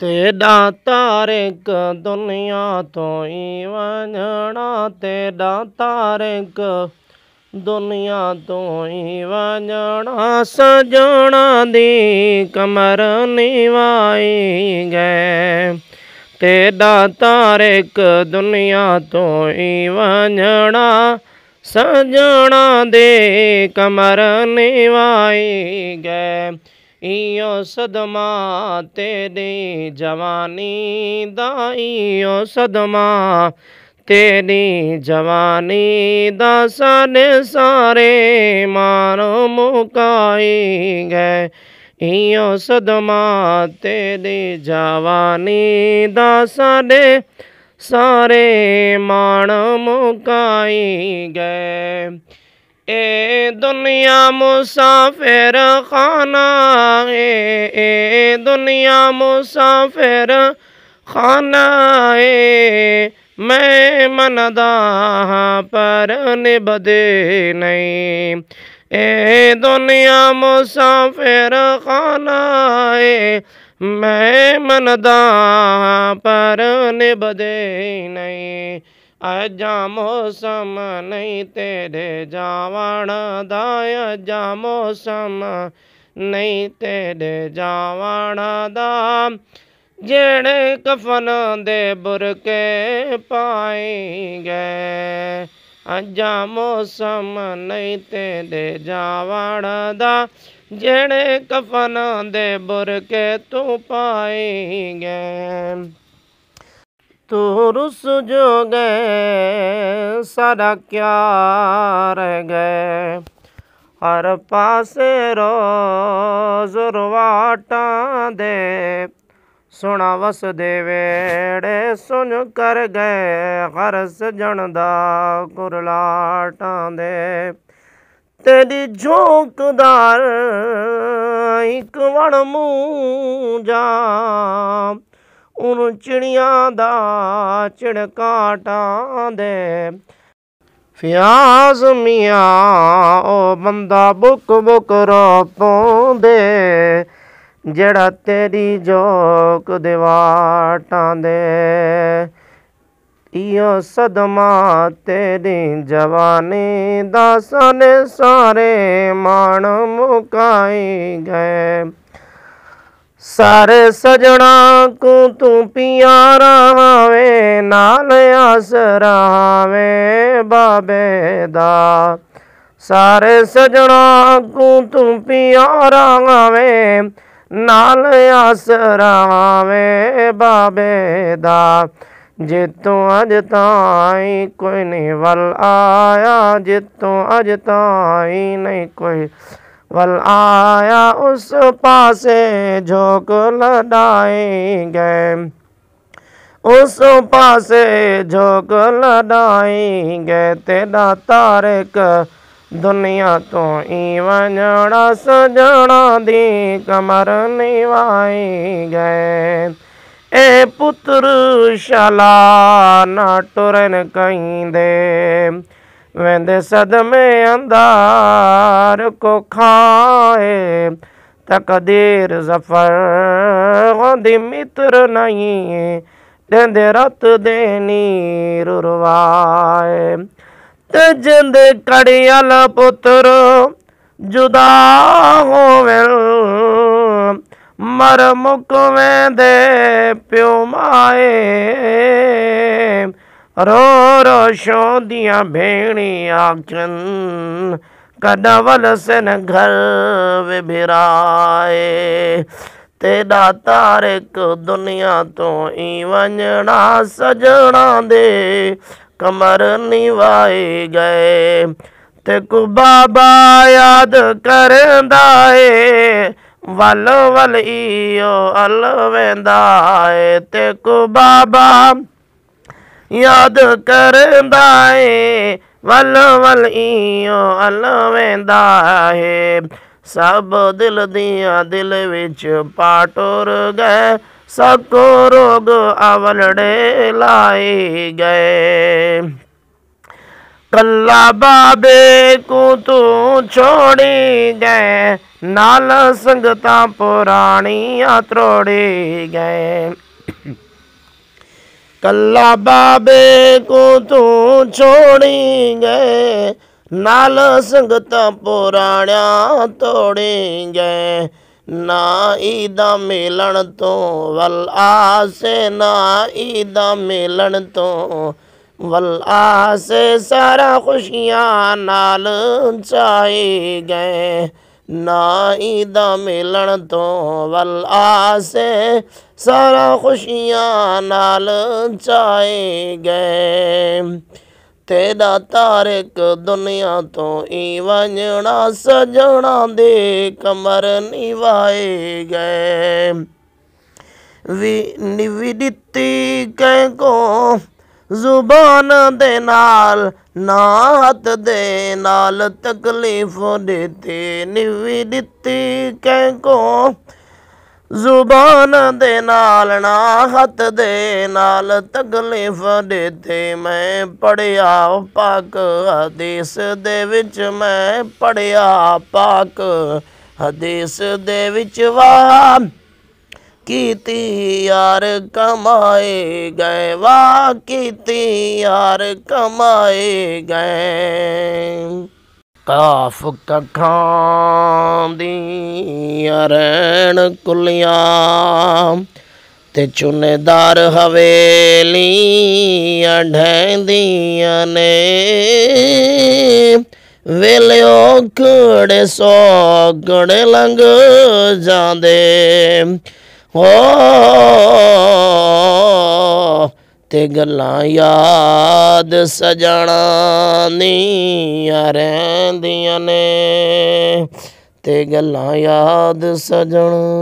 तेरा तारिक दुनिया तो ही वंजणा, तेरा तारिक दुनिया तो ही वंजणा, सजना दी कमर निवाई गए। तेरा तारिक दुनिया तो ही वंजणा, सजना दे कमर निवाई गए। इयो सदमा तेरी जवानी दा, इयो सदमा तेरी जवानी दा, सारे सारे मानो मुकाई गए। इयो सदमा तेरी जवानी दा, सारे सारे मान मुकाई गए। ए दुनिया मुसाफिर खाना, ए दुनिया मुसाफिर खाना है। मैं मनदा पर निभदे नहीं, ए दुनिया मुसाफिर खाना है। मैं मनदा पर निभदे नहीं, अजा मौसम नहीं तेरे जावण दा, अजा मौसम नहीं तेरे जावण दा। जेड़े कफन दे बुरके पाए गए, अजा मौसम नहीं तेरे जावण दा। जेड़े कफन दे बुरके तू पाए गए। तू रुस जो गए सारा क्या रह गए, हर पासे रोज रुवाटा दे। सुना वस दे वेड़े सुन कर गए, हर सजन दा कुरलाटा दे। तेरी झोंकदार एक वण मूं जा, उन चिड़ियां दा चिड़काटा दे। फियाज मियाँ ओ बंदा बुक बुक रो पौंदे, जेड़ा तेरी जोक दे वाटां दे। इयो सदमा तेरी जवानी दा, सारे सारे मान मुकाई गए। सारे सजना को तू प्यारा वे, नाल आसरा वे बाबे दा। सारे सजना को तू प्यारा वे, नाल आसरा वे बाबे दा। जितों अज ताई कोई नहीं वल आया, जितों अज ताई नहीं कोई वल आया, उस पासे झोंक लड़ाई गए, उस पासे झोंक लड़ाई गए। तेरा तारिक दुनिया तो ही वंजणा, सजना दी कमर निवाई गए। ए पुत्र शाला ना टुरन कहीं दे, वेंदे सदमे अंधार को खाए। तकदीर जफर होंदी मित्र नहीं, देंदे रत दे नीर रुवाए। ते जिंदे कड़ियल पुत्र जुदा होवे, मर मुकवें दे प्यो माए। रो रो शोदियां भेणी आखन, कदवल सन घर वे बिराए। तेरा तारिक दुनिया तो ही वंजणा, सजना दे कमर निवाए गए। ते को बाबा याद करदा है, वल वल इयो अल वेंदा है। ते को बाबा याद करदा है, वल वल इयो अल वेंदा है। सब दिल दिया दिल विच पाटुर गए, सको रोग अवलड़े लाई गए। ਕੱਲਾ ਬਾਬੇ ਕੋ ਤੂੰ ਛੋੜੀ ਗਏ, ਨਾਲ ਸੰਗਤਾਂ ਪੁਰਾਣੀਆਂ ਤਰੋੜੀ ਗਏ। ਕੱਲਾ ਬਾਬੇ ਕੋ ਤੂੰ ਛੋੜੀ ਗਏ, ਨਾਲ ਸੰਗਤਾਂ ਪੁਰਾਣਿਆਂ ਤੋੜੀ ਗਏ। ਨਾ ਈਦਾ ਮਿਲਣ ਤੋਂ ਵੱਲ ਆਸੇ, ਨਾ ਈਦਾ ਮਿਲਣ ਤੋਂ ਵੱਲ ਆਸੇ, ਸਾਰਾ ਖੁਸ਼ੀਆਂ ਨਾਲ ਚਾਹੀ ਗਏ। ਨਾ ਈਦਾ ਮਿਲਣ ਤੋਂ ਵੱਲ ਆਸੇ, ਸਾਰਾ ਖੁਸ਼ੀਆਂ ਨਾਲ ਚਾਹੀ ਗਏ। ਤੇਰਾ ਤਾਰਿਕ ਦੁਨੀਆ ਤੋਂ ਈ ਵੰਜਣਾ, ਸਜਣਾ ਦੇ ਕਮਰ ਨਿਵਾਏ ਗਏ। ਨਿਵੀ ਦਿੱਤੀ ਕਹਿ ਕੋ ਜ਼ੁਬਾਨ ਦੇ ਨਾਲ, ਨਾ ਹੱਥ ਦੇ ਨਾਲ ਤਕਲੀਫ ਦਿੱਤੀ। ਨਿਵੀ ਦਿੱਤੀ ਕਹਿ ਕੋ ਜ਼ੁਬਾਨ ਦੇ ਨਾਲ, ਨਾ ਹੱਥ ਦੇ ਨਾਲ ਤਕਲੀਫ ਦਿੱਤੀ। ਮੈਂ ਪੜ੍ਹਿਆ ਪਾਕ ਹਦੀਸ ਦੇ ਵਿੱਚ, ਮੈਂ ਪੜ੍ਹਿਆ ਪਾਕ ਹਦੀਸ ਦੇ ਵਿੱਚ, ਵਾਹ ਕੀਤੀ ਯਾਰ ਕਮਾਏ ਗਏ, ਵਾਹ ਕੀਤੀ ਯਾਰ ਕਮਾਏ ਗਏ। ਕਾਫ ਕੱਖਾਂ ਦੀਆਂ ਰੈਣ ਕੁੱਲੀਆਂ ਤੇ ਚੁਨੇਦਾਰ ਹਵੇਲੀਆਂ ਢਹਿੰਦੀਆਂ ਨੇ। ਵੇਲਿਓ ਖੜੇ ਸੌਗੜੇ ਲੰਘ ਜਾਂਦੇ ਹੋ, ਤੇ ਗੱਲਾਂ ਯਾਦ ਸਜਣਾ ਦੀਆਂ ਰਹਿੰਦੀਆਂ ਨੇ, ਤੇ ਗੱਲਾਂ ਯਾਦ ਸਜਣਾ।